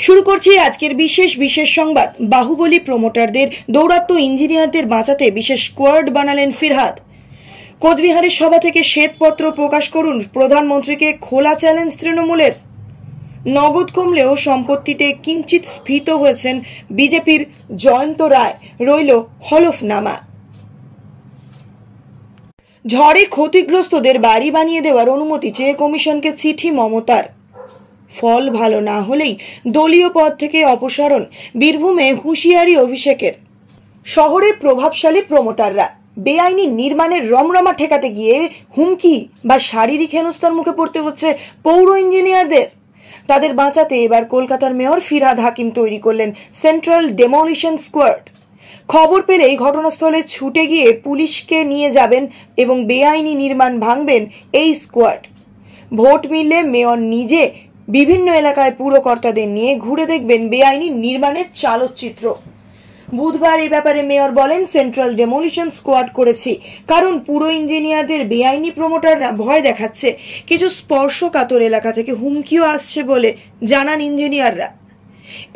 শুরু করছি আজকের বিশেষ সংবাদ। বাহুবলী প্রমোটারদের দৌরাত্ম্য ইঞ্জিনিয়ারদের বাঁচাতে বিশেষ স্কোয়াড বানালেন ফিরহাদ। কোচবিহারের সভা থেকে শ্বেতপত্র প্রকাশ করুন, প্রধানমন্ত্রীকে খোলা চ্যালেঞ্জ তৃণমূলের। নগদ কমলেও সম্পত্তিতে কিঞ্চিত স্ফীত হয়েছেন বিজেপির জয়ন্ত রায়, রইল হলফনামা। ঝড়ে ক্ষতিগ্রস্তদের বাড়ি বানিয়ে দেওয়ার অনুমতি চেয়ে কমিশনকে চিঠি মমতার। ফল ভালো না হলেই দলীয় পদ থেকে অপসারণ, বীরভূমে হুঁশিয়ারি অভিষেকের। শহরে প্রভাবশালী প্রমোটাররা বেআইনি নির্মাণের রমরমা ঠেকাতে গিয়ে হুমকি বা শারীরিক হেনস্থার মুখে পড়তে হচ্ছে পৌর ইঞ্জিনিয়ারদের। তাদের বাঁচাতে এবার কলকাতার মেয়র ফিরহাদ হাকিম তৈরি করলেন সেন্ট্রাল ডেমোলিশন স্কোয়াড। খবর পেলেই ঘটনাস্থলে ছুটে গিয়ে পুলিশকে নিয়ে যাবেন এবং বেআইনি নির্মাণ ভাঙবেন এই স্কোয়াড। ভোট মিললে মেয়র নিজে বিভিন্ন এলাকায় পুরকর্তাদের নিয়ে ঘুরে দেখবেন বেআইনি নির্মাণের চালচিত্র। বুধবার এই ব্যাপারে মেয়র বলেন, সেন্ট্রাল ডেমোলিশন স্কোয়াড করেছি কারণ পুরো ইঞ্জিনিয়ারদের বেআইনি প্রমোটাররা ভয় দেখাচ্ছে। কিছু স্পর্শকাতর এলাকা থেকে হুমকিও আসছে বলে জানান ইঞ্জিনিয়াররা।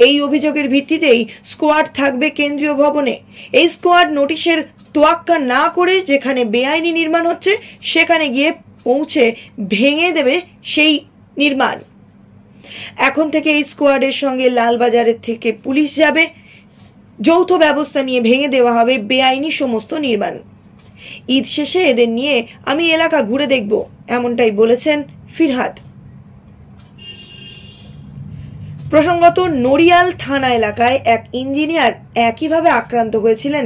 এই অভিযোগের ভিত্তিতেই স্কোয়াড থাকবে কেন্দ্রীয় ভবনে। এই স্কোয়াড নোটিশের তোয়াক্কা না করে যেখানে বেআইনি নির্মাণ হচ্ছে সেখানে গিয়ে পৌঁছে ভেঙে দেবে সেই নির্মাণ। এখন থেকে এই স্কোয়াডের সঙ্গে লালবাজারের থেকে পুলিশ যাবে। যৌথ ব্যবস্থা নিয়ে ভেঙে দেওয়া হবে বেআইনি সমস্ত নির্মাণ। ঈদ শেষে এদের নিয়ে আমি এলাকা ঘুরে দেখব, এমনটাই বলেছেন ফিরহাদ। প্রসঙ্গত, নড়িয়াল থানা এলাকায় এক ইঞ্জিনিয়ার একইভাবে আক্রান্ত হয়েছিলেন।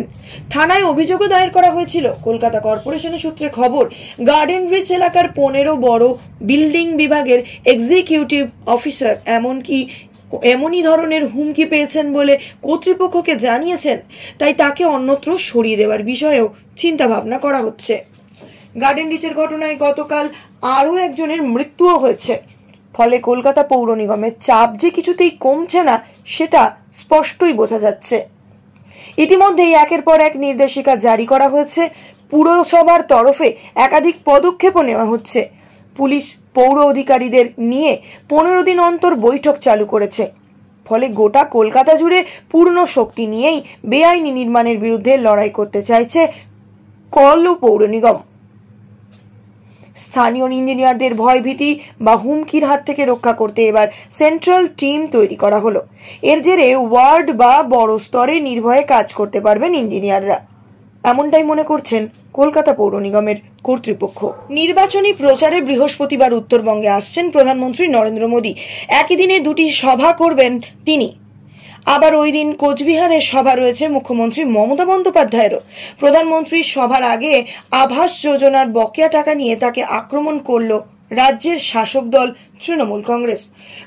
থানায় অভিযোগও দায়ের করা হয়েছিল। কলকাতা কর্পোরেশনের সূত্রে খবর, গার্ডেন রিচ এলাকার 15 বড় বিল্ডিং বিভাগের এক্সিকিউটিভ অফিসার এমনই ধরনের হুমকি পেয়েছেন বলে কর্তৃপক্ষকে জানিয়েছেন। তাই তাকে অন্যত্র সরিয়ে দেওয়ার বিষয়েও চিন্তা ভাবনা করা হচ্ছে। গার্ডেন রিচের ঘটনায় গতকাল আরও একজনের মৃত্যুও হয়েছে। ফলে কলকাতা পৌর নিগমের চাপ যে কিছুতেই কমছে না সেটা স্পষ্টই বোঝা যাচ্ছে। ইতিমধ্যেই একের পর এক নির্দেশিকা জারি করা হয়েছে। পুরসভার তরফে একাধিক পদক্ষেপও নেওয়া হচ্ছে। পুলিশ পৌর অধিকারীদের নিয়ে 15 দিন অন্তর বৈঠক চালু করেছে। ফলে গোটা কলকাতা জুড়ে পূর্ণ শক্তি নিয়েই বেআইনি নির্মাণের বিরুদ্ধে লড়াই করতে চাইছে পৌর নিগম। স্থানীয় ইঞ্জিনিয়ারদের ভয়ভীতি বা হুমকির হাত থেকে রক্ষা করতে এবার সেন্ট্রাল টিম তৈরি করা হলো। এর জেরে ওয়ার্ড বা বড় স্তরে নির্ভয়ে কাজ করতে পারবেন ইঞ্জিনিয়াররা, এমনটাই মনে করছেন কলকাতা পৌর নিগমের কর্তৃপক্ষ। নির্বাচনী প্রচারে বৃহস্পতিবার উত্তরবঙ্গে আসছেন প্রধানমন্ত্রী নরেন্দ্র মোদী। একই দিনে দুটি সভা করবেন তিনি। আবার ওই দিন কোচবিহারের সভা রয়েছে মুখ্যমন্ত্রী মমতা বন্দ্যোপাধ্যায়েরও। প্রধানমন্ত্রীর সভার আগে আবাস যোজনার বকেয়া টাকা নিয়ে তাকে আক্রমণ করল রাজ্যের শাসক দল তৃণমূল কংগ্রেস।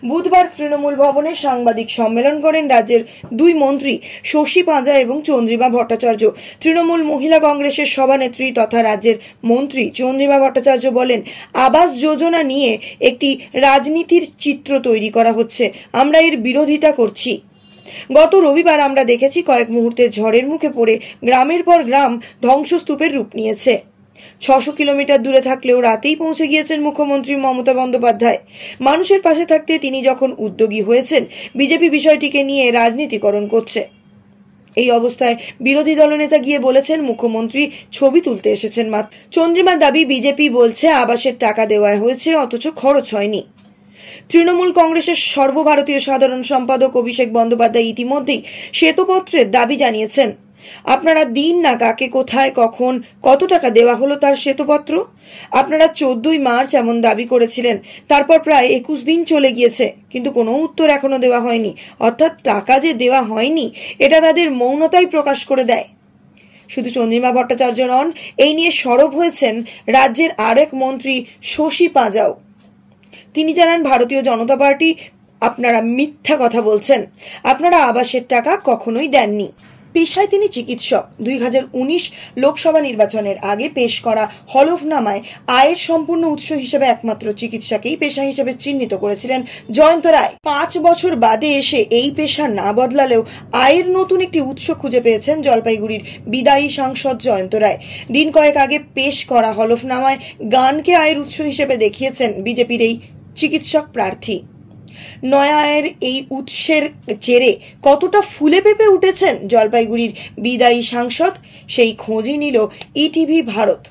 বুধবার তৃণমূল ভবনে সাংবাদিক সম্মেলন করেন রাজ্যের দুই মন্ত্রী শশী পাঁজা এবং চন্দ্রিমা ভট্টাচার্য। তৃণমূল মহিলা কংগ্রেসের সভানেত্রী তথা রাজ্যের মন্ত্রী চন্দ্রিমা ভট্টাচার্য বলেন, আবাস যোজনা নিয়ে একটি রাজনীতির চিত্র তৈরি করা হচ্ছে, আমরা এর বিরোধিতা করছি। গত রবিবার আমরা দেখেছি কয়েক মুহূর্তে ঝড়ের মুখে পড়ে গ্রামের পর গ্রাম ধ্বংসস্তূপের রূপ নিয়েছে। 600 কিলোমিটার দূরে থাকলেও রাতেই পৌঁছে গিয়েছেন মুখ্যমন্ত্রী মমতা বন্দ্যোপাধ্যায়। মানুষের পাশে থাকতে তিনি যখন উদ্যোগী হয়েছেন, বিজেপি বিষয়টিকে নিয়ে রাজনীতিকরণ করছে। এই অবস্থায় বিরোধী দলনেতা গিয়ে বলেছেন মুখ্যমন্ত্রী ছবি তুলতে এসেছেন মাত্র। চন্দ্রিমার দাবি, বিজেপি বলছে আবাসের টাকা দেওয়া হয়েছে অথচ খরচ হয়নি। তৃণমূল কংগ্রেসের সর্বভারতীয় সাধারণ সম্পাদক অভিষেক বন্দ্যোপাধ্যায় ইতিমধ্যেই শ্বেতপত্রের দাবি জানিয়েছেন। আপনারা দিন না কাকে কোথায় কখন কত টাকা দেওয়া হলো তার শ্বেতপত্র। আপনারা 14ই মার্চ এমন দাবি করেছিলেন, তারপর প্রায় 21 দিন চলে গিয়েছে, কিন্তু কোনো উত্তর এখনো দেওয়া হয়নি। অর্থাৎ টাকা যে দেওয়া হয়নি এটা তাদের মৌনতাই প্রকাশ করে দেয়। শুধু চন্দ্রিমা ভট্টাচার্য নন, এই নিয়ে সরব হয়েছেন রাজ্যের আরেক মন্ত্রী শশী পাঁজাও। তিনি জানান, ভারতীয় জনতা পার্টি আপনারা মিথ্যা কথা বলছেন, আপনারা আবাসের টাকা কখনোই দেননি। পেশায় তিনি চিকিৎসক। 2019 লোকসভা নির্বাচনের আগে পেশ করা হলফনামায় আয়ের সম্পূর্ণ উৎস হিসেবে একমাত্র চিকিৎসাকেই পেশা হিসেবে চিহ্নিত করেছিলেন জয়ন্ত রায়। 5 বছর বাদে এসে এই পেশা না বদলালেও আয়ের নতুন একটি উৎস খুঁজে পেয়েছেন জলপাইগুড়ির বিদায়ী সাংসদ জয়ন্ত রায়। দিন কয়েক আগে পেশ করা হলফনামায় গানকে আয়ের উৎস হিসেবে দেখিয়েছেন বিজেপির এই চিকিৎসক প্রার্থী। নয়া আয়ের এই উৎসের জেরে কতটা ফুলে ফেঁপে উঠেছেন জলপাইগুড়ির বিদায়ী সাংসদ, সেই খোঁজই নিল ইটিভি ভারত।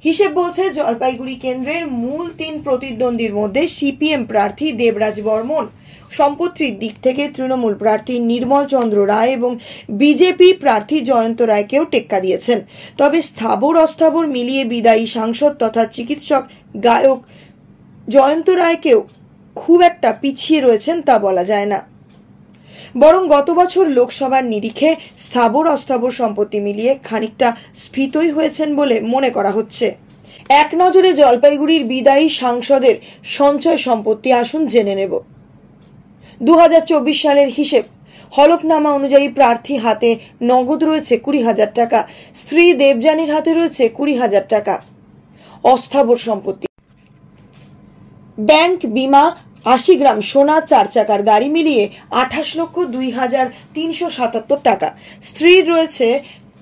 হিসেব বলছে জলপাইগুড়ি কেন্দ্রের মূল 3 প্রতিদ্বন্দ্বীর মধ্যে সিপিএম প্রার্থী দেবরাজ বর্মন সম্পত্তির দিক থেকে তৃণমূল প্রার্থী নির্মল চন্দ্র রায় এবং বিজেপি প্রার্থী জয়ন্ত রায়কেও টেক্কা দিয়েছেন। তবে স্থাবর অস্থাবর মিলিয়ে বিদায়ী সাংসদ তথা চিকিৎসক গায়ক জয়ন্ত রায়কেও খুব একটা পিছিয়ে রয়েছেন তা বলা যায় না, বরং গত বছর লোকসভার নিরিখে স্থাবর অস্থাবর সম্পত্তি মিলিয়ে খানিকটা স্ফীতই হয়েছেন বলে মনে করা হচ্ছে। এক নজরে জলপাইগুড়ির বিদায়ী সাংসদের সঞ্চয় সম্পত্তি আসুন জেনে নেব। 2024 সালের হিসেব হলফনামা অনুযায়ী প্রার্থী হাতে নগদ রয়েছে 20,000 টাকা, স্ত্রী দেবযানীর হাতে রয়েছে 20,000 টাকা। অস্থাবর সম্পত্তি ব্যাংক, বিমা, 80 গ্রাম সোনা, 4 চাকার গাড়ি মিলিয়ে 28,02,377 টাকা। স্ত্রীর রয়েছে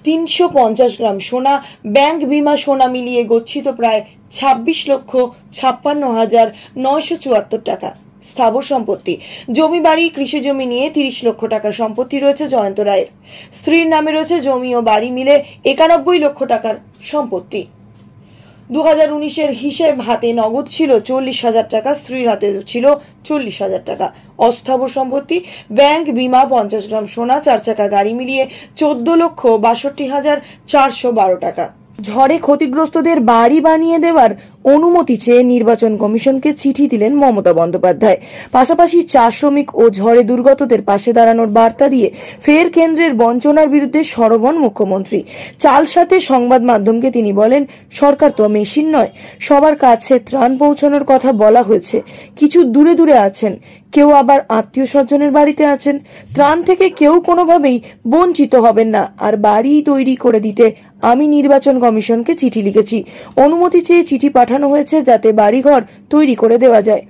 350 গ্রাম সোনা, ব্যাংক, বিমা, সোনা মিলিয়ে গচ্ছিত প্রায় 26,56,974 টাকা। স্থাবর সম্পত্তি জমি, বাড়ি, কৃষি জমি নিয়ে 30 লক্ষ টাকার সম্পত্তি রয়েছে জয়ন্ত রায়ের। স্ত্রীর নামে রয়েছে জমি ও বাড়ি মিলে 91 লক্ষ টাকার সম্পত্তি। 2019-এর হিসেব হাতে নগদ ছিল 40,000 টাকা, স্ত্রীর হাতে ছিল 40,000 টাকা। অস্থাবর সম্পত্তি ব্যাংক, বিমা, 50 গ্রাম সোনা, 4 চাকা গাড়ি মিলিয়ে 14,62,412 টাকা। ঝড়ে ক্ষতিগ্রস্তদের বাড়ি বানিয়ে দেওয়ার অনুমতি চেয়ে নির্বাচন কমিশনকে চিঠি দিলেন মমতা বন্দ্যোপাধ্যায়। পাশাপাশি চা শ্রমিক ও ঝড়ে দুর্গতদের পাশে দাঁড়ানোর বার্তা দিয়ে ফের কেন্দ্রের বঞ্চনার বিরুদ্ধে সরব হন মুখ্যমন্ত্রী। চাল সাথে সংবাদ মাধ্যমকে তিনি বলেন, সরকার তো মেশিন নয়, সবার কাছে ত্রাণ পৌঁছানোর কথা বলা হয়েছে। কিছু দূরে দূরে আছেন, কেউ আবার আত্মীয় স্বজনের বাড়িতে আছেন। ত্রাণ থেকে কেউ কোনোভাবেই বঞ্চিত হবেন না। আর বাড়ি তৈরি করে দিতে আমি নির্বাচন কমিশনকে চিঠি লিখেছি, অনুমতি চেয়ে চিঠি পাঠানো হয়েছে যাতে বাড়িঘর তৈরি করে দেওয়া যায়।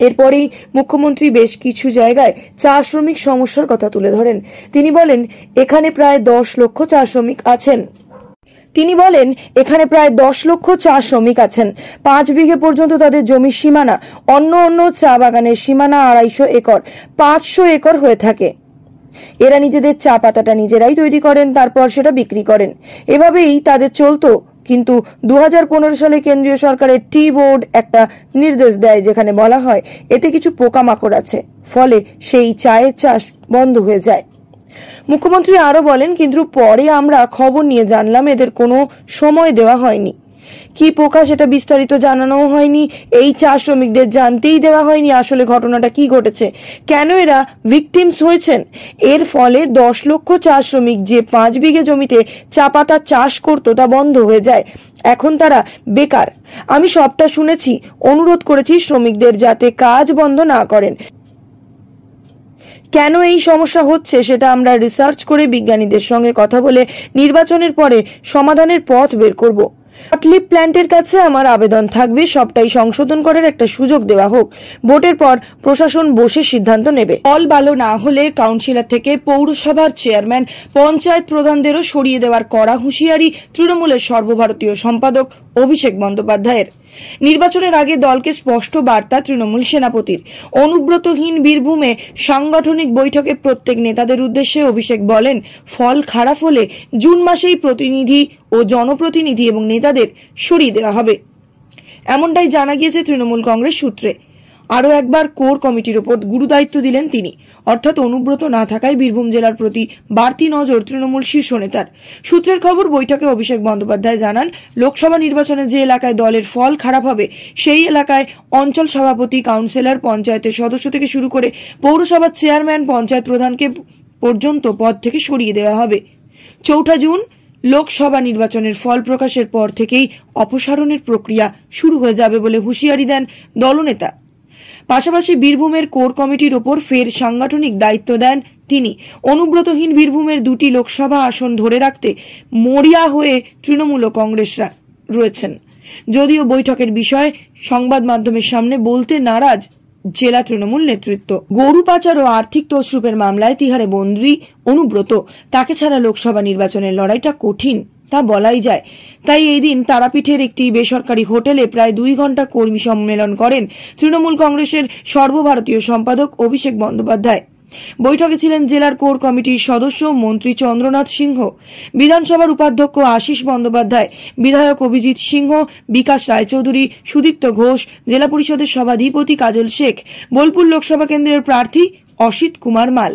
এরপরেই মুখ্যমন্ত্রী বেশ কিছু জায়গায় চা শ্রমিক সমস্যার কথা তুলে ধরেন। তিনি বলেন, এখানে প্রায় 10 লক্ষ চা শ্রমিক আছেন। 5 বিঘে পর্যন্ত তাদের জমির সীমানা, অন্য চা বাগানের সীমানা 250 একর, 500 একর হয়ে থাকে। এরা নিজেদের চা পাতাটা নিজেরাই তৈরি করেন, তারপর সেটা বিক্রি করেন। এভাবেই তাদের চলতো। কিন্তু 2015 সালে কেন্দ্রীয় সরকারের টি বোর্ড একটা নির্দেশ দেয়, যেখানে বলা হয় এতে কিছু পোকামাকড় আছে, ফলে সেই চায়ের চাষ বন্ধ হয়ে যায়। মুখ্যমন্ত্রী আরো বলেন, কিন্তু পরে আমরা খবর নিয়ে জানলাম এদের কোনো সময় দেওয়া হয়নি। কি পোকা সেটা বিস্তারিত জানানো হয়নি। এই চা শ্রমিকদের জানতেই দেওয়া হয়নি আসলে ঘটনাটা কি ঘটেছে, কেন এরা ভিকটিমস হয়েছেন। এর ফলে 10 লক্ষ চা শ্রমিক যে 5 বিঘে জমিতে চা পাতা চাষ করতো তা বন্ধ হয়ে যায়। এখন তারা বেকার। আমি সবটা শুনেছি, অনুরোধ করেছি শ্রমিকদের যাতে কাজ বন্ধ না করেন। কেন এই সমস্যা হচ্ছে সেটা আমরা রিসার্চ করে বিজ্ঞানীদের সঙ্গে কথা বলে নির্বাচনের পরে সমাধানের পথ বের করব। হটলিপ প্ল্যান্টের কাছে আমার আবেদন থাকবে, সবটাই সংশোধন করার একটা সুযোগ দেওয়া হোক। ভোটের পর প্রশাসন বসে সিদ্ধান্ত নেবে। ফল ভালো না হলে কাউন্সিলর থেকে পৌরসভার চেয়ারম্যান, পঞ্চায়েত প্রধানদেরও সরিয়ে দেওয়ার কড়া হুঁশিয়ারি তৃণমূলের সর্বভারতীয় সম্পাদক অভিষেক বন্দ্যোপাধ্যায়ের। নির্বাচনের আগে দলকে স্পষ্ট বার্তা তৃণমূল সেনাপতির। অনুব্রতহীন বীরভূমে সাংগঠনিক বৈঠকে প্রত্যেক নেতাদের উদ্দেশ্যে অভিষেক বলেন, ফল খারাপ হলে জুন মাসেই প্রতিনিধি ও জনপ্রতিনিধি এবং নেতাদের সরিয়ে দেওয়া হবে, এমনটাই জানা গিয়েছে তৃণমূল কংগ্রেস সূত্রে। আরও একবার কোর কমিটির ওপর গুরুদায়িত্ব দিলেন তিনি। অর্থাৎ অনুব্রত না থাকায় বীরভূম জেলার প্রতি বাড়তি নজর তৃণমূল শীর্ষ নেতার। সূত্রের খবর, বৈঠকে অভিষেক বন্দ্যোপাধ্যায় জানান, লোকসভা নির্বাচনে যে এলাকায় দলের ফল খারাপ হবে সেই এলাকায় অঞ্চল সভাপতি, কাউন্সিলর, পঞ্চায়েতের সদস্য থেকে শুরু করে পৌরসভার চেয়ারম্যান, পঞ্চায়েত প্রধানকে পর্যন্ত পদ থেকে সরিয়ে দেওয়া হবে। 4 জুন লোকসভা নির্বাচনের ফল প্রকাশের পর থেকেই অপসারণের প্রক্রিয়া শুরু হয়ে যাবে বলে হুঁশিয়ারি দেন দলনেতা। পাশাপাশি বীরভূমের কোর কমিটির ওপর ফের সাংগঠনিক দায়িত্ব দেন তিনি। অনুব্রতহীন বীরভূমের 2টি লোকসভা আসন ধরে রাখতে মরিয়া হয়ে তৃণমূল ও কংগ্রেসরা রয়েছেন। যদিও বৈঠকের বিষয়ে সংবাদ মাধ্যমের সামনে বলতে নারাজ জেলা তৃণমূল নেতৃত্ব। গরু পাচার ও আর্থিক তছরুপের মামলায় তিহারে বন্দী অনুব্রত। তাকে ছাড়া লোকসভা নির্বাচনের লড়াইটা কঠিন তা বলাই যায়। তাই এই দিন তারাপীঠের একটি বেসরকারি হোটেলে প্রায় 2 ঘন্টা কর্মী সম্মেলন করেন তৃণমূল কংগ্রেসের সর্বভারতীয় সম্পাদক অভিষেক বন্দ্যোপাধ্যায়। বৈঠকে ছিলেন জেলার কোর কমিটির সদস্য মন্ত্রী চন্দ্রনাথ সিংহ, বিধানসভার উপাধ্যক্ষ আশিস বন্দ্যোপাধ্যায়, বিধায়ক অভিজিৎ সিংহ, বিকাশ রায়চৌধুরী, সুদীপ্ত ঘোষ, জেলা পরিষদের সভাধিপতি কাজল শেখ, বোলপুর লোকসভা কেন্দ্রের প্রার্থী অসিত কুমার মাল।